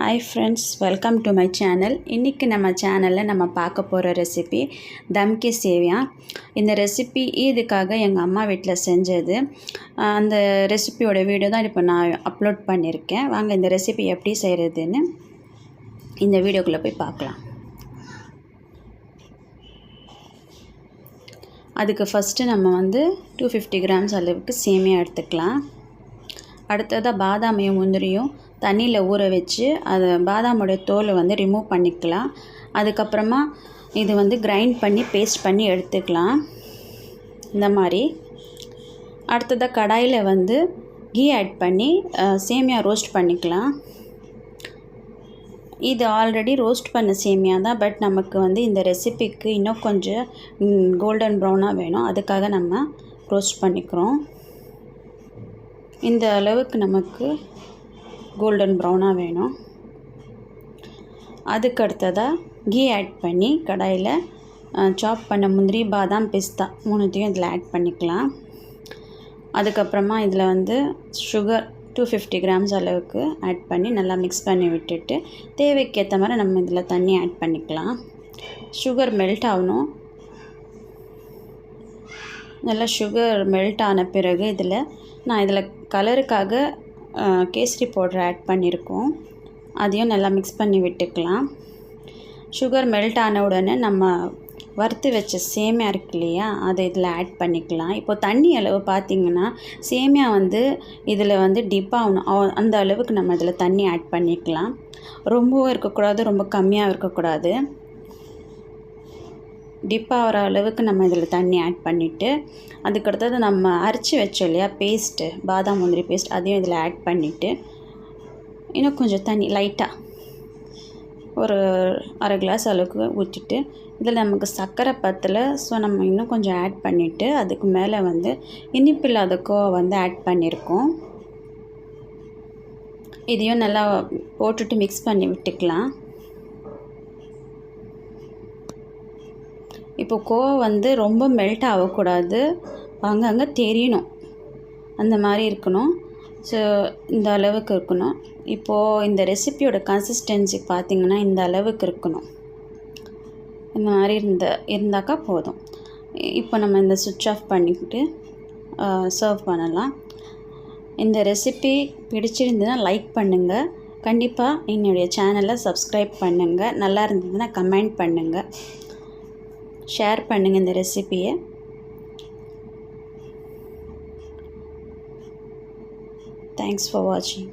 Hi friends, welcome to my channel. இன்னைக்கு நம்ம சேனல்ல நம்ம பார்க்க போற ரெசிபி தம் கி சேவியா. இந்த ரெசிபி இதுக்காக எங்க அம்மா வீட்ல செஞ்சது. அந்த ரெசிபியோட வீடியோ தான் இப்போ நான் அப்லோட் பண்ணிருக்கேன். வாங்க இந்த ரெசிபி எப்படி செய்யறதுன்னு இந்த வீடியோக்குள்ள போய் பார்க்கலாம். அதுக்கு ஃபர்ஸ்ட் நம்ம 250 grams அளவுக்கு சேமியா எடுத்துக்கலாம். அடுத்ததா பாதாமையும் முந்திரியும் தண்ணியில் ஊற வச்சு அது பாதாமோட தோலை ரிமூவ் பண்ணிக்கலாம். அதுக்கப்புறமா இது கிரைண்ட் பண்ணி பேஸ்ட் பண்ணி எடுத்துக்கலாம் இந்த மாதிரி. அடுத்ததாக கடாயில் கீ ஆட் பண்ணி சேமியா ரோஸ்ட் பண்ணிக்கலாம். இது ஆல்ரெடி ரோஸ்ட் பண்ண சேமியா தான், பட் நமக்கு இந்த ரெசிபிக்கு இன்னும் கொஞ்சம் கோல்டன் ப்ரௌனாக வேணும். அதுக்காக நம்ம ரோஸ்ட் பண்ணிக்கிறோம். இந்த அளவுக்கு நமக்கு கோல்டன் ப்ரௌனாக வேணும். அதுக்கு அடுத்ததாக கீ ஆட் பண்ணி கடாயில் சாப் பண்ண முந்திரி பாதாம் பிஸ்தா மூணுத்தையும் இதில் ஆட் பண்ணிக்கலாம். அதுக்கப்புறமா இதில் சுகர் 250 grams அளவுக்கு ஆட் பண்ணி நல்லா மிக்ஸ் பண்ணி விட்டுட்டு தேவைக்கேற்ற மாதிரி நம்ம இதில் தண்ணி ஆட் பண்ணிக்கலாம். சுகர் மெல்ட் ஆகணும். நல்லா சுகர் மெல்ட் ஆன பிறகு நான் இதில் கலருக்காக கேசரி பவுடர் ஆட் பண்ணியிருக்கோம். அதையும் நல்லா மிக்ஸ் பண்ணி விட்டுக்கலாம். சுகர் மெல்ட் ஆன உடனே நம்ம வறுத்து வச்ச சேமியா இருக்கு இல்லையா, அதை இதில் ஆட் பண்ணிக்கலாம். இப்போது தண்ணி அளவு பார்த்திங்கன்னா சேமியா இதில் டிப் ஆகணும். அந்த அளவுக்கு நம்ம இதில் தண்ணி ஆட் பண்ணிக்கலாம். ரொம்பவும் இருக்கக்கூடாது, ரொம்ப கம்மியாக இருக்கக்கூடாது. டிப் ஆகிற அளவுக்கு நம்ம இதில் தண்ணி ஆட் பண்ணிவிட்டு அதுக்கடுத்தது நம்ம அரைச்சி வச்சோம் இல்லையா பேஸ்ட்டு, பாதாம் முந்திரி பேஸ்ட், அதையும் இதில் ஆட் பண்ணிவிட்டு இன்னும் கொஞ்சம் தண்ணி லைட்டாக ஒரு அரை கிளாஸ் அளவுக்கு ஊற்றிட்டு இதில் நமக்கு சர்க்கரை பத்தலை, ஸோ நம்ம இன்னும் கொஞ்சம் ஆட் பண்ணிவிட்டு அதுக்கு மேலே இனிப்பில்லாத கோவா ஆட் பண்ணியிருக்கோம். இதையும் நல்லா போட்டுட்டு மிக்ஸ் பண்ணி விட்டுக்கலாம். இப்போ கோவா ரொம்ப மெல்ட் ஆகக்கூடாது, அங்கங்கே தெரியணும், அந்த மாதிரி இருக்கணும். ஸோ இந்த அளவுக்கு இருக்கணும். இப்போது இந்த ரெசிபியோட கன்சிஸ்டன்சி பார்த்திங்கன்னா இந்த அளவுக்கு இருக்கணும். இந்த மாதிரி இருந்தாக்கா போதும். இப்போ நம்ம இந்த சுவிட்ச் ஆஃப் பண்ணிவிட்டு சர்வ் பண்ணலாம். இந்த ரெசிபி பிடிச்சிருந்ததுன்னா லைக் பண்ணுங்கள். கண்டிப்பாக என்னுடைய சேனலை சப்ஸ்கிரைப் பண்ணுங்கள். நல்லா இருந்ததுன்னா கமெண்ட் பண்ணுங்கள், ஷேர் பண்ணுங்கள் இந்த ரெசிபியை. தேங்க்ஸ் ஃபார் வாட்சிங்.